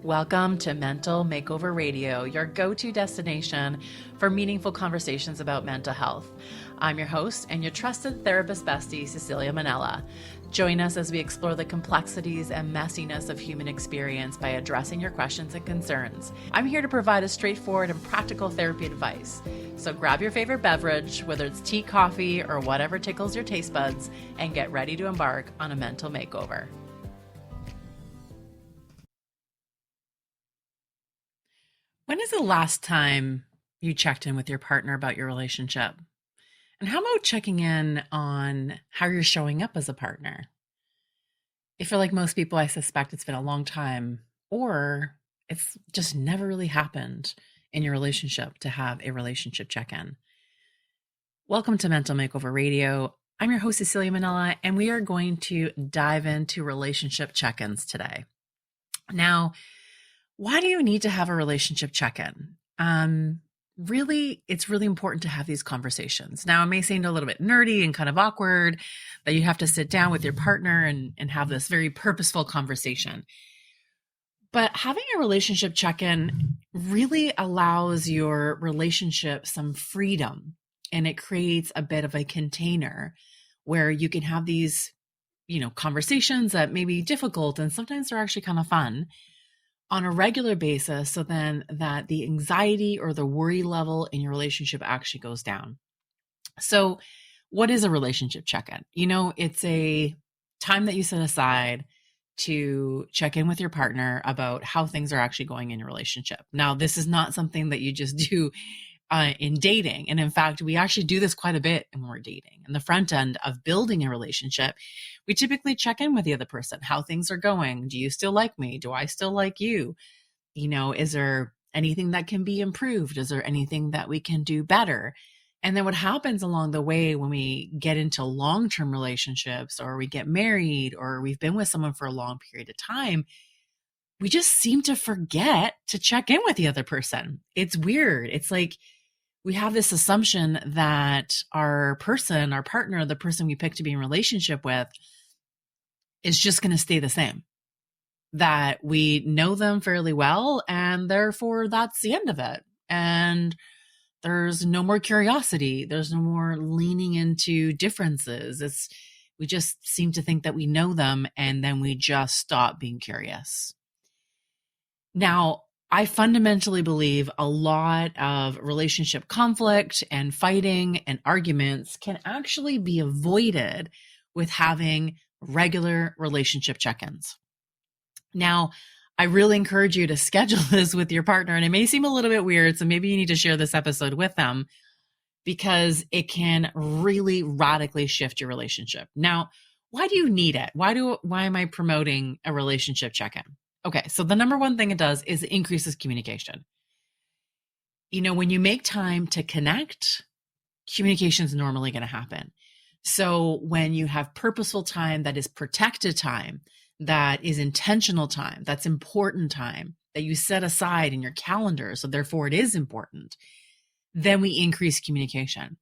Welcome to Mental Makeover Radio, your go-to destination for meaningful conversations about mental health. I'm your host and your trusted therapist bestie, Cecilia Mannella. Join us as we explore the complexities and messiness of human experience by addressing your questions and concerns. I'm here to provide a straightforward and practical therapy advice. So grab your favorite beverage, whether it's tea, coffee, or whatever tickles your taste buds, and get ready to embark on a mental makeover. When is the last time you checked in with your partner about your relationship? And how about checking in on how you're showing up as a partner? If you're like most people, I suspect it's been a long time, or it's just never really happened in your relationship to have a relationship check-in. Welcome to Mental Makeover Radio. I'm your host, Cecilia Mannella, and we are going to dive into relationship check-ins today. Now, why do you need to have a relationship check-in? It's really important to have these conversations. Now, it may seem a little bit nerdy and kind of awkward that you have to sit down with your partner and have this very purposeful conversation. But having a relationship check-in really allows your relationship some freedom, and it creates a bit of a container where you can have these, conversations that may be difficult and sometimes they're actually kind of fun on a regular basis, so then that the anxiety or the worry level in your relationship actually goes down. So what is a relationship check-in? It's a time that you set aside to check in with your partner about how things are actually going in your relationship. Now, this is not something that you just do in dating. And in fact, we actually do this quite a bit when we're dating. In the front end of building a relationship, we typically check in with the other person, how things are going. Do you still like me? Do I still like you? Is there anything that can be improved? Is there anything that we can do better? And then what happens along the way when we get into long-term relationships, or we get married, or we've been with someone for a long period of time, we just seem to forget to check in with the other person. It's weird. It's like we have this assumption that our partner, the person we pick to be in relationship with, is just going to stay the same, that we know them fairly well, and therefore that's the end of it. And there's no more curiosity. There's no more leaning into differences. We just seem to think that we know them, and then we just stop being curious. Now, I fundamentally believe a lot of relationship conflict and fighting and arguments can actually be avoided with having regular relationship check-ins. Now, I really encourage you to schedule this with your partner, and it may seem a little bit weird, so maybe you need to share this episode with them, because it can really radically shift your relationship. Now, why do you need it? Why am I promoting a relationship check-in? Okay, so the number one thing it does is it increases communication. When you make time to connect, communication is normally going to happen. So when you have purposeful time, that is protected time, that is intentional time, that's important time that you set aside in your calendar, so therefore it is important, then we increase communication.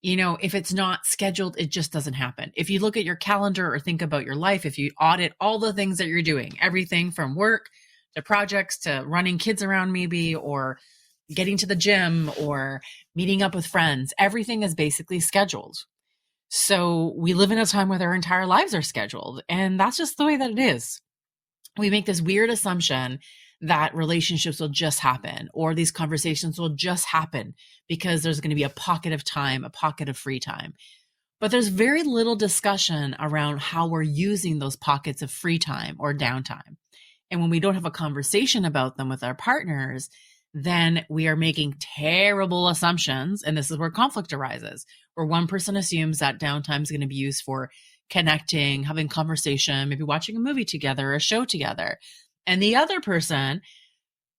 If it's not scheduled, it just doesn't happen. If you look at your calendar or think about your life, if you audit all the things that you're doing, everything from work to projects to running kids around maybe, or getting to the gym or meeting up with friends, everything is basically scheduled. So we live in a time where our entire lives are scheduled, and that's just the way that it is. We make this weird assumption that relationships will just happen, or these conversations will just happen because there's going to be a pocket of time, a pocket of free time. But there's very little discussion around how we're using those pockets of free time or downtime. And when we don't have a conversation about them with our partners, then we are making terrible assumptions. And this is where conflict arises, where one person assumes that downtime is going to be used for connecting, having conversation, maybe watching a movie together, a show together. And the other person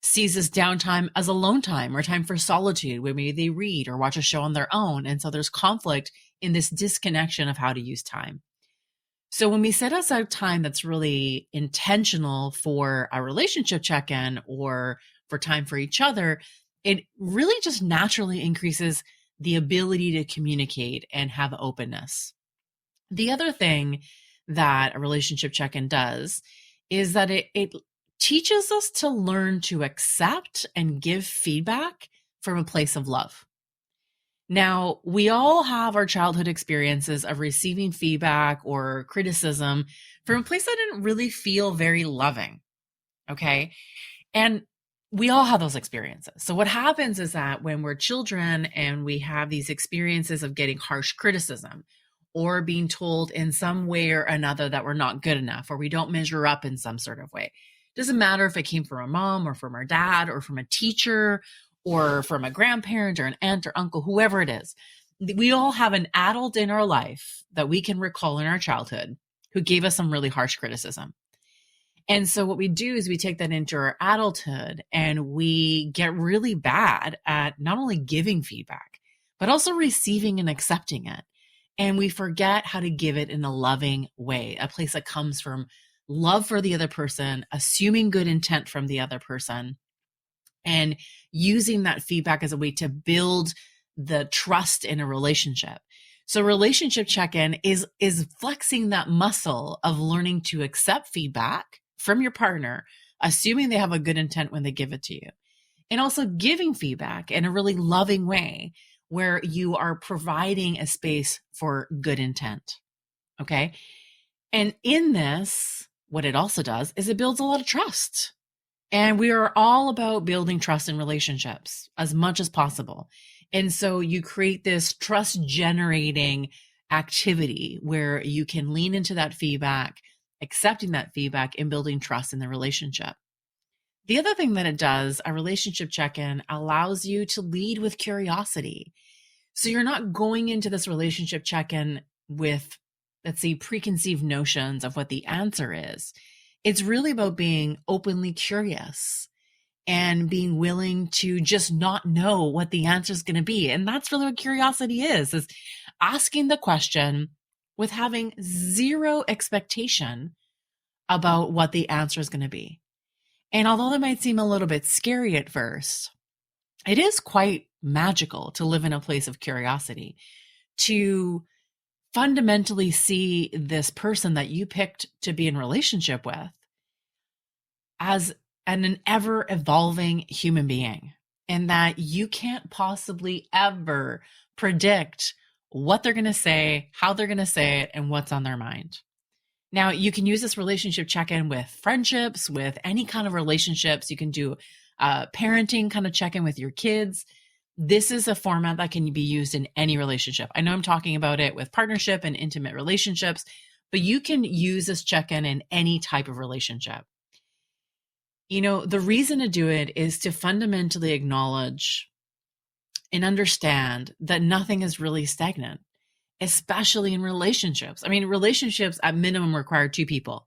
sees this downtime as alone time or time for solitude, where maybe they read or watch a show on their own. And so there's conflict in this disconnection of how to use time. So when we set aside time that's really intentional for a relationship check-in or for time for each other, it really just naturally increases the ability to communicate and have openness. The other thing that a relationship check-in does is that it teaches us to learn to accept and give feedback from a place of love. Now, we all have our childhood experiences of receiving feedback or criticism from a place that didn't really feel very loving. Okay. And we all have those experiences. So what happens is that when we're children and we have these experiences of getting harsh criticism or being told in some way or another that we're not good enough or we don't measure up in some sort of way, doesn't matter if it came from our mom or from our dad or from a teacher or from a grandparent or an aunt or uncle, whoever it is, we all have an adult in our life that we can recall in our childhood who gave us some really harsh criticism. And so what we do is we take that into our adulthood and we get really bad at not only giving feedback, but also receiving and accepting it. And we forget how to give it in a loving way, a place that comes from love for the other person, assuming good intent from the other person, and using that feedback as a way to build the trust in a relationship. So relationship check-in is flexing that muscle of learning to accept feedback from your partner, assuming they have a good intent when they give it to you, and also giving feedback in a really loving way where you are providing a space for good intent. Okay. And in this, what it also does is it builds a lot of trust. And we are all about building trust in relationships as much as possible. And so you create this trust generating activity where you can lean into that feedback, accepting that feedback and building trust in the relationship. The other thing that it does, a relationship check-in allows you to lead with curiosity. So you're not going into this relationship check-in with, let's say, preconceived notions of what the answer is. It's really about being openly curious and being willing to just not know what the answer is going to be. And that's really what curiosity is asking the question with having zero expectation about what the answer is going to be. And although that might seem a little bit scary at first, it is quite magical to live in a place of curiosity, to fundamentally see this person that you picked to be in relationship with as an ever evolving human being, and that you can't possibly ever predict what they're going to say, how they're going to say it, and what's on their mind. Now, you can use this relationship check-in with friendships, with any kind of relationships. You can do parenting kind of check-in with your kids. This is a format that can be used in any relationship. I know I'm talking about it with partnership and intimate relationships, but you can use this check-in in any type of relationship. You know, the reason to do it is to fundamentally acknowledge and understand that nothing is really stagnant, especially in relationships. I mean, relationships at minimum require two people.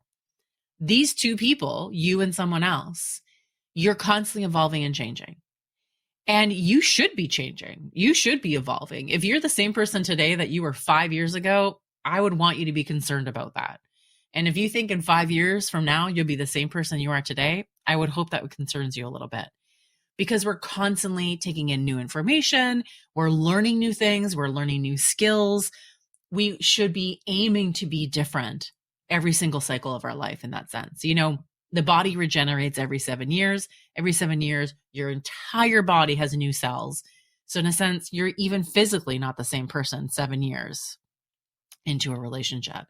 These two people, you and someone else, you're constantly evolving and changing. And you should be changing. You should be evolving. If you're the same person today that you were 5 years ago, I would want you to be concerned about that. And if you think in 5 years from now, you'll be the same person you are today, I would hope that concerns you a little bit, because we're constantly taking in new information. We're learning new things. We're learning new skills. We should be aiming to be different every single cycle of our life in that sense. You know, the body regenerates every 7 years. Every 7 years, your entire body has new cells. So in a sense, you're even physically not the same person 7 years into a relationship.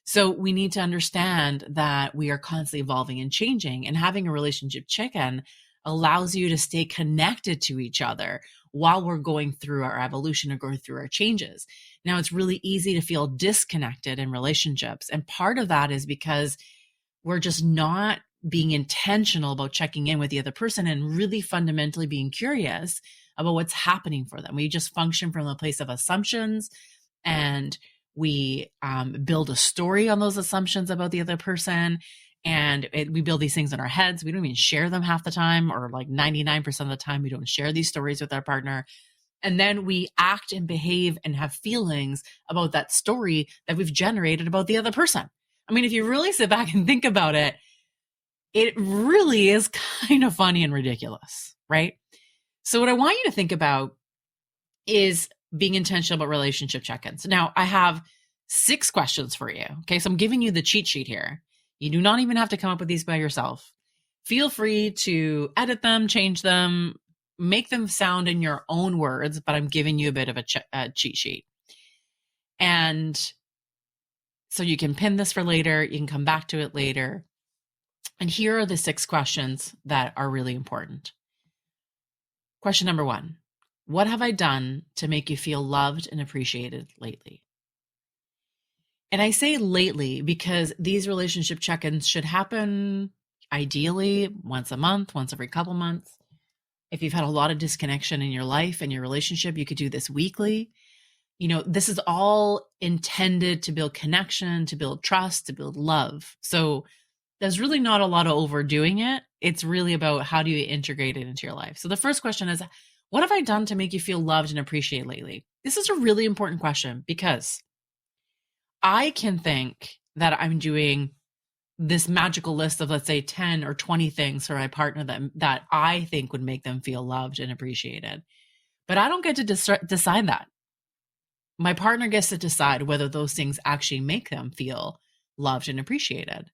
So we need to understand that we are constantly evolving and changing, and having a relationship check-in allows you to stay connected to each other while we're going through our evolution or going through our changes. Now, it's really easy to feel disconnected in relationships. And part of that is because we're just not being intentional about checking in with the other person and really fundamentally being curious about what's happening for them. We just function from a place of assumptions, and we build a story on those assumptions about the other person. And we build these things in our heads. We don't even share them half the time, or like 99% of the time, we don't share these stories with our partner. And then we act and behave and have feelings about that story that we've generated about the other person. I mean, if you really sit back and think about it, it really is kind of funny and ridiculous, right? So what I want you to think about is being intentional about relationship check-ins. Now, I have 6 questions for you. Okay, so I'm giving you the cheat sheet here. You do not even have to come up with these by yourself. Feel free to edit them, change them, make them sound in your own words, but I'm giving you a bit of a cheat sheet. And so you can pin this for later. You can come back to it later. And here are the 6 questions that are really important. Question number 1, what have I done to make you feel loved and appreciated lately? And I say lately because these relationship check-ins should happen ideally once a month, once every couple months. If you've had a lot of disconnection in your life and your relationship, you could do this weekly. This is all intended to build connection, to build trust, to build love. So there's really not a lot of overdoing it. It's really about how do you integrate it into your life. So the first question is, what have I done to make you feel loved and appreciated lately? This is a really important question because I can think that I'm doing this magical list of, let's say, 10 or 20 things for my partner that I think would make them feel loved and appreciated. But I don't get to decide that. My partner gets to decide whether those things actually make them feel loved and appreciated.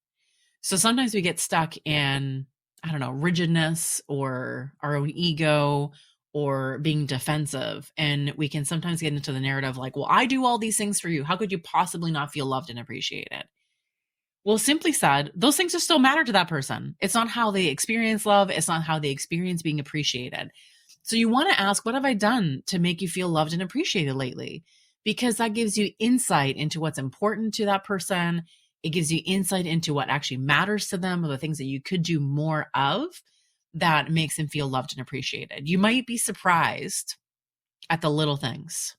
So sometimes we get stuck in, rigidness or our own ego or being defensive. And we can sometimes get into the narrative like, well, I do all these things for you. How could you possibly not feel loved and appreciated? Well, simply said, those things just still matter to that person. It's not how they experience love. It's not how they experience being appreciated. So you want to ask, what have I done to make you feel loved and appreciated lately? Because that gives you insight into what's important to that person. It gives you insight into what actually matters to them or the things that you could do more of that makes them feel loved and appreciated. You might be surprised at the little things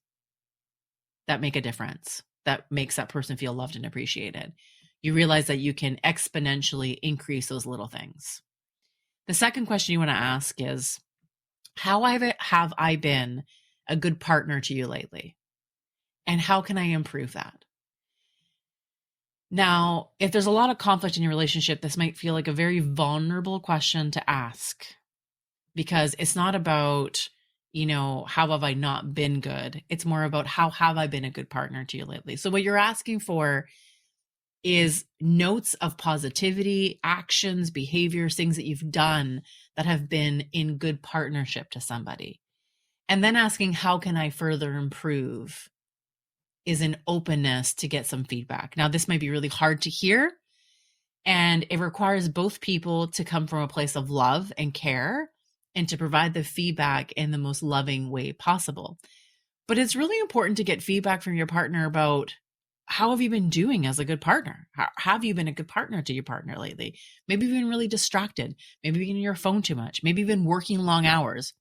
that make a difference, that makes that person feel loved and appreciated. You realize that you can exponentially increase those little things. The second question you want to ask is, how have I been a good partner to you lately? And how can I improve that? Now, if there's a lot of conflict in your relationship, this might feel like a very vulnerable question to ask because it's not about, how have I not been good? It's more about how have I been a good partner to you lately? So what you're asking for is notes of positivity, actions, behaviors, things that you've done that have been in good partnership to somebody. And then asking, how can I further improve? Is an openness to get some feedback. Now, this might be really hard to hear, and it requires both people to come from a place of love and care and to provide the feedback in the most loving way possible. But it's really important to get feedback from your partner about how have you been doing as a good partner? How have you been a good partner to your partner lately? Maybe you've been really distracted. Maybe you've been on your phone too much. Maybe you've been working long hours.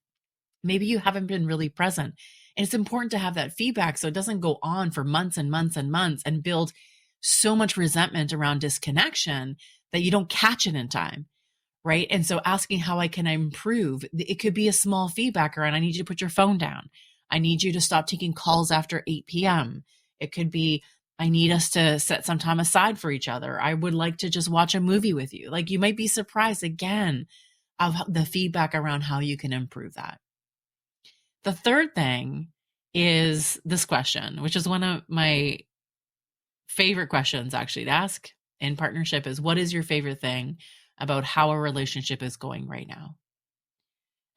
Maybe you haven't been really present. And it's important to have that feedback so it doesn't go on for months and months and months and build so much resentment around disconnection that you don't catch it in time, right? And so asking how can I improve? It could be a small feedback around, I need you to put your phone down. I need you to stop taking calls after 8 p.m. It could be, I need us to set some time aside for each other. I would like to just watch a movie with you. Like, you might be surprised again of the feedback around how you can improve that. The third thing is this question, which is one of my favorite questions actually to ask in partnership, is what is your favorite thing about how a relationship is going right now?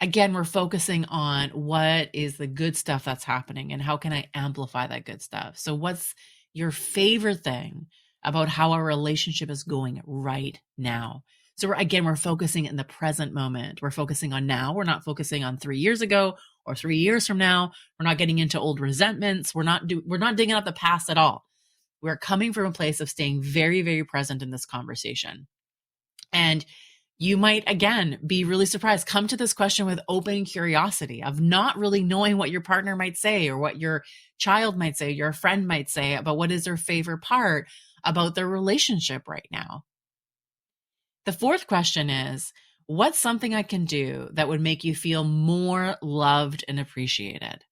Again, we're focusing on what is the good stuff that's happening and how can I amplify that good stuff. So what's your favorite thing about how our relationship is going right now? So we're focusing in the present moment. We're focusing on now. We're not focusing on 3 years ago or 3 years from now. We're not getting into old resentments. We're not digging up the past at all. We're coming from a place of staying very, very present in this conversation. And you might, again, be really surprised. Come to this question with open curiosity of not really knowing what your partner might say or what your child might say, your friend might say about what is their favorite part about their relationship right now. The fourth question is, what's something I can do that would make you feel more loved and appreciated?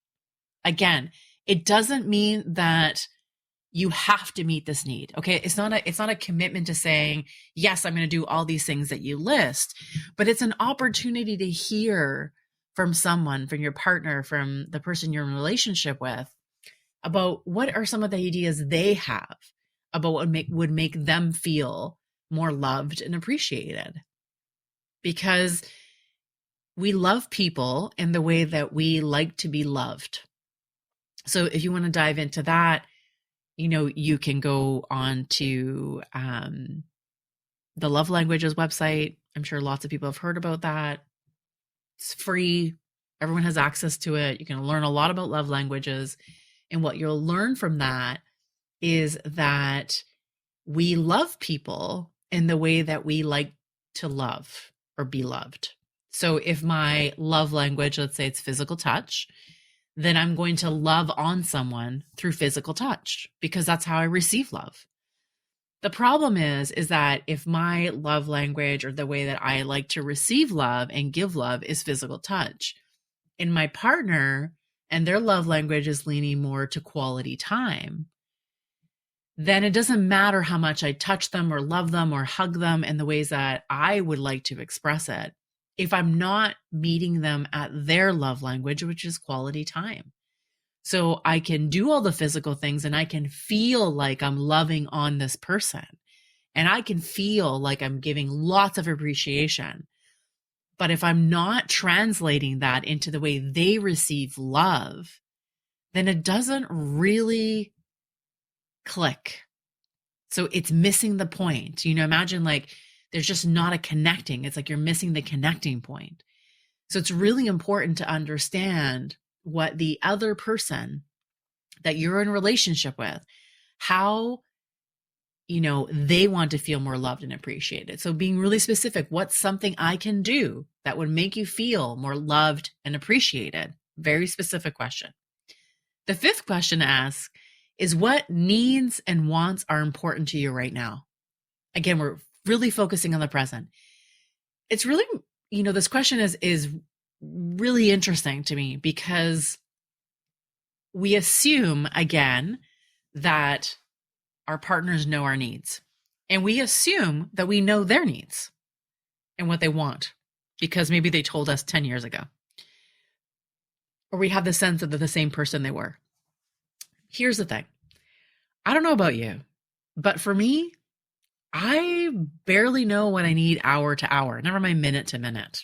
Again, it doesn't mean that you have to meet this need. Okay. It's not a commitment to saying, yes, I'm going to do all these things that you list, but it's an opportunity to hear from someone, from your partner, from the person you're in a relationship with, about what are some of the ideas they have about what would make them feel more loved and appreciated. because we love people in the way that we like to be loved. So if you want to dive into that, you can go on to the Love Languages website. I'm sure lots of people have heard about that. It's free. Everyone has access to it. You can learn a lot about love languages. And what you'll learn from that is that we love people in the way that we like to love or be loved. So if my love language, let's say it's physical touch, then I'm going to love on someone through physical touch because that's how I receive love. The problem is that if my love language or the way that I like to receive love and give love is physical touch, and my partner and their love language is leaning more to quality time, then it doesn't matter how much I touch them or love them or hug them in the ways that I would like to express it, if I'm not meeting them at their love language, which is quality time. So I can do all the physical things and I can feel like I'm loving on this person and I can feel like I'm giving lots of appreciation. But if I'm not translating that into the way they receive love, then it doesn't really click. So it's missing the point. Imagine like there's just not a connecting. It's like you're missing the connecting point. So it's really important to understand what the other person that you're in a relationship with, how, they want to feel more loved and appreciated. So being really specific, what's something I can do that would make you feel more loved and appreciated? Very specific question. The fifth question to ask is what needs and wants are important to you right now? Again, we're really focusing on the present. It's really, this question is really interesting to me because we assume, again, that our partners know our needs. And we assume that we know their needs and what they want because maybe they told us 10 years ago. Or we have the sense that they're the same person they were. Here's the thing. I don't know about you, but for me, I barely know what I need hour to hour, never mind minute to minute.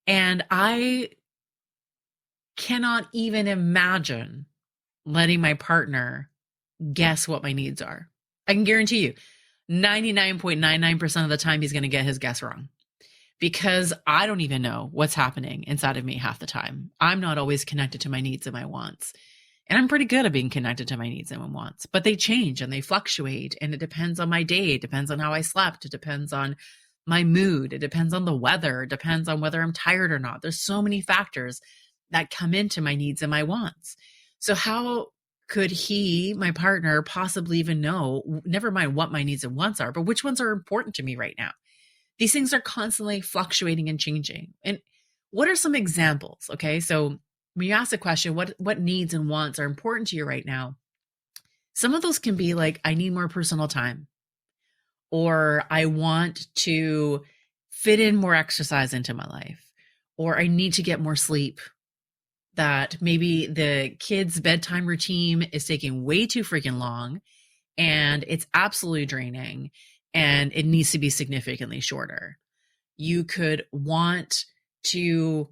And I cannot even imagine letting my partner guess what my needs are. I can guarantee you 99.99% of the time he's going to get his guess wrong because I don't even know what's happening inside of me half the time. I'm not always connected to my needs and my wants. And I'm pretty good at being connected to my needs and my wants, but they change and they fluctuate. And it depends on my day. It depends on how I slept. It depends on my mood. It depends on the weather. It depends on whether I'm tired or not. There's so many factors that come into my needs and my wants. So how could he, my partner, possibly even know, never mind what my needs and wants are, but which ones are important to me right now? These things are constantly fluctuating and changing. And what are some examples? Okay. So when you ask the question, what needs and wants are important to you right now? Some of those can be like, I need more personal time, or I want to fit in more exercise into my life, or I need to get more sleep. That maybe the kids' bedtime routine is taking way too freaking long and it's absolutely draining and it needs to be significantly shorter. You could want to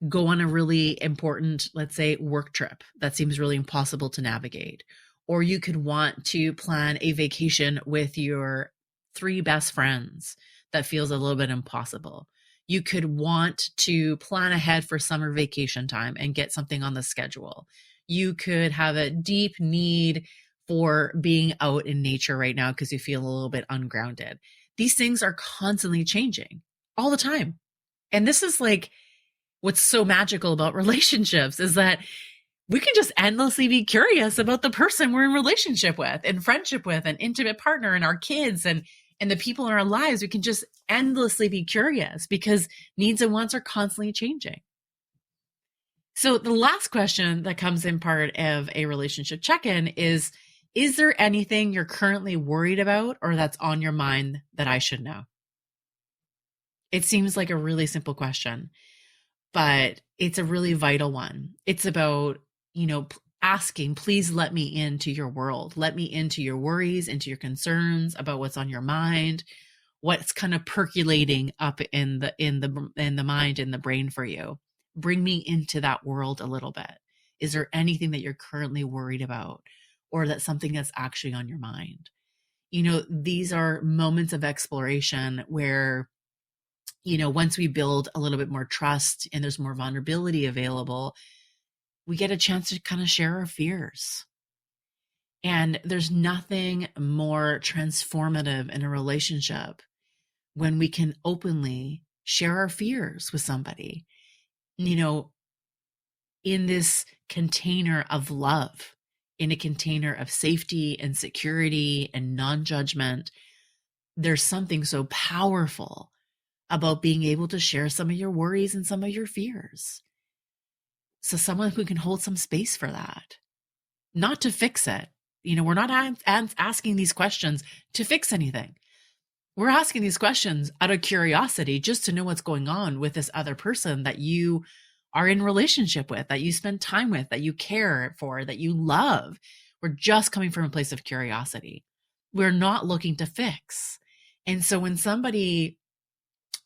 go on a really important, let's say, work trip that seems really impossible to navigate. Or you could want to plan a vacation with your 3 best friends that feels a little bit impossible. You could want to plan ahead for summer vacation time and get something on the schedule. You could have a deep need for being out in nature right now because you feel a little bit ungrounded. These things are constantly changing all the time. And this is like what's so magical about relationships is that we can just endlessly be curious about the person we're in relationship with and friendship with and intimate partner and our kids and the people in our lives. We can just endlessly be curious because needs and wants are constantly changing. So the last question that comes in part of a relationship check-in is there anything you're currently worried about or that's on your mind that I should know? It seems like a really simple question, but it's a really vital one. It's about, asking, please let me into your world. Let me into your worries, into your concerns about what's on your mind. what's kind of percolating up in the mind and the brain for you. Bring me into that world a little bit. Is there anything that you're currently worried about, or that's something that's actually on your mind? These are moments of exploration where, once we build a little bit more trust and there's more vulnerability available, we get a chance to kind of share our fears. And there's nothing more transformative in a relationship when we can openly share our fears with somebody, in this container of love, in a container of safety and security and non-judgment. There's something so powerful about being able to share some of your worries and some of your fears. So someone who can hold some space for that, not to fix it. We're not asking these questions to fix anything. We're asking these questions out of curiosity, just to know what's going on with this other person that you are in relationship with, that you spend time with, that you care for, that you love. We're just coming from a place of curiosity. We're not looking to fix. And so when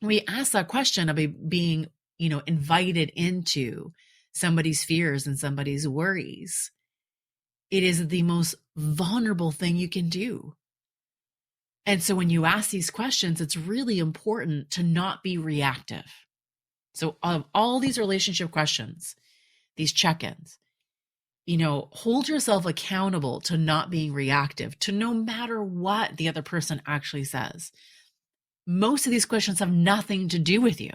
we ask that question of being, invited into somebody's fears and somebody's worries, it is the most vulnerable thing you can do. And so when you ask these questions, it's really important to not be reactive. So of all these relationship questions, these check-ins, hold yourself accountable to not being reactive, to no matter what the other person actually says. Most of these questions have nothing to do with you,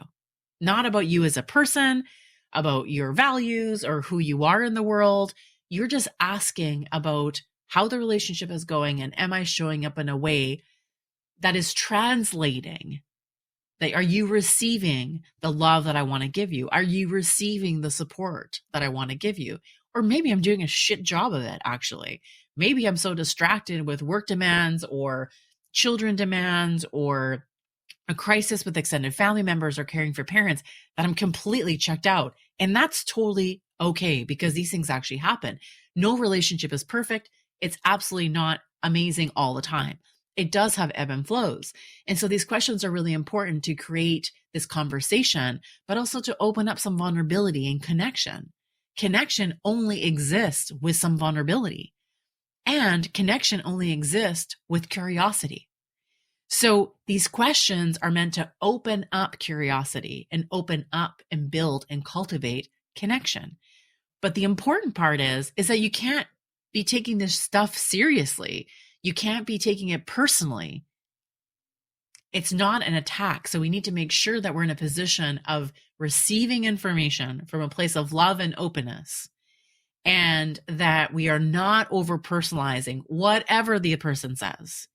not about you as a person, about your values or who you are in the world. You're just asking about how the relationship is going, and am I showing up in a way that is translating? Are you receiving the love that I want to give you? Are you receiving the support that I want to give you? Or maybe I'm doing a shit job of it, actually. Maybe I'm so distracted with work demands or children demands or a crisis with extended family members or caring for parents that I'm completely checked out. And that's totally okay, because these things actually happen. No relationship is perfect. It's absolutely not amazing all the time. It does have ebb and flows. And so these questions are really important to create this conversation, but also to open up some vulnerability and connection. Connection only exists with some vulnerability, and connection only exists with curiosity. So these questions are meant to open up curiosity and open up and build and cultivate connection. But the important part is that you can't be taking this stuff seriously. You can't be taking it personally. It's not an attack. So we need to make sure that we're in a position of receiving information from a place of love and openness, and that we are not over personalizing whatever the person says,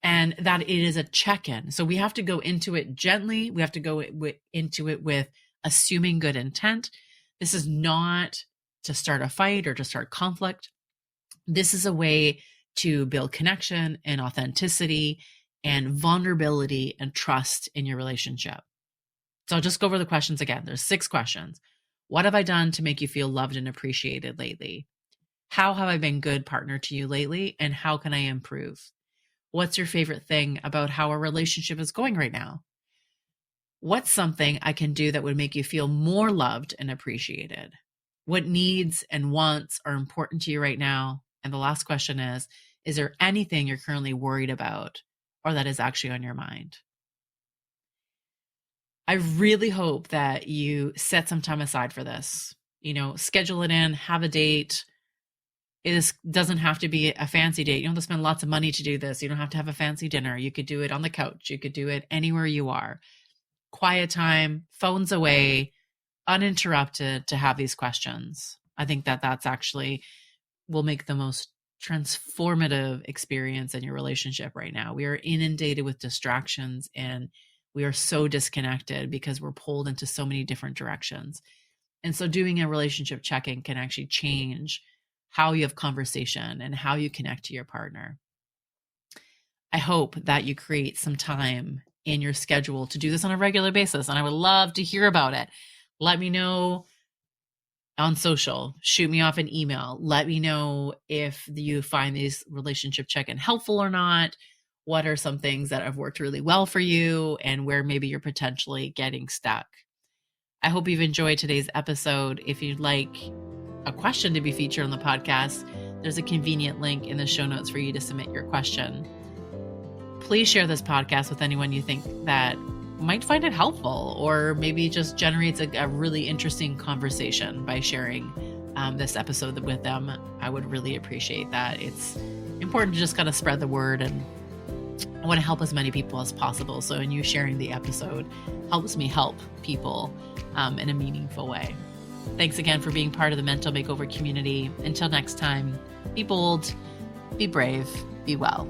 and that it is a check-in. So we have to go into it gently. We have to go into it with assuming good intent. This is not to start a fight or to start conflict. This is a way to build connection and authenticity and vulnerability and trust in your relationship. So I'll just go over the questions again. There's 6 questions. What have I done to make you feel loved and appreciated lately? How have I been a good partner to you lately? And how can I improve? What's your favorite thing about how our relationship is going right now? What's something I can do that would make you feel more loved and appreciated? What needs and wants are important to you right now? And the last question is there anything you're currently worried about or that is actually on your mind? I really hope that you set some time aside for this. Schedule it in, have a date. It doesn't have to be a fancy date. You don't have to spend lots of money to do this. You don't have to have a fancy dinner. You could do it on the couch. You could do it anywhere you are. Quiet time, phones away, uninterrupted, to have these questions. I think that that's actually will make the most transformative experience in your relationship right now. We are inundated with distractions, and we are so disconnected because we're pulled into so many different directions. And so doing a relationship check-in can actually change how you have conversation and how you connect to your partner. I hope that you create some time in your schedule to do this on a regular basis, and I would love to hear about it. Let me know on social, shoot me off an email. Let me know if you find these relationship check-in helpful or not. what are some things that have worked really well for you and where maybe you're potentially getting stuck. I hope you've enjoyed today's episode. If you'd like a question to be featured on the podcast, there's a convenient link in the show notes for you to submit your question. Please share this podcast with anyone you think that might find it helpful, or maybe just generates a really interesting conversation by sharing this episode with them. I would really appreciate that. It's important to just kind of spread the word, and I want to help as many people as possible. So in you sharing the episode helps me help people in a meaningful way. Thanks again for being part of the Mental Makeover community. Until next time, be bold, be brave, be well.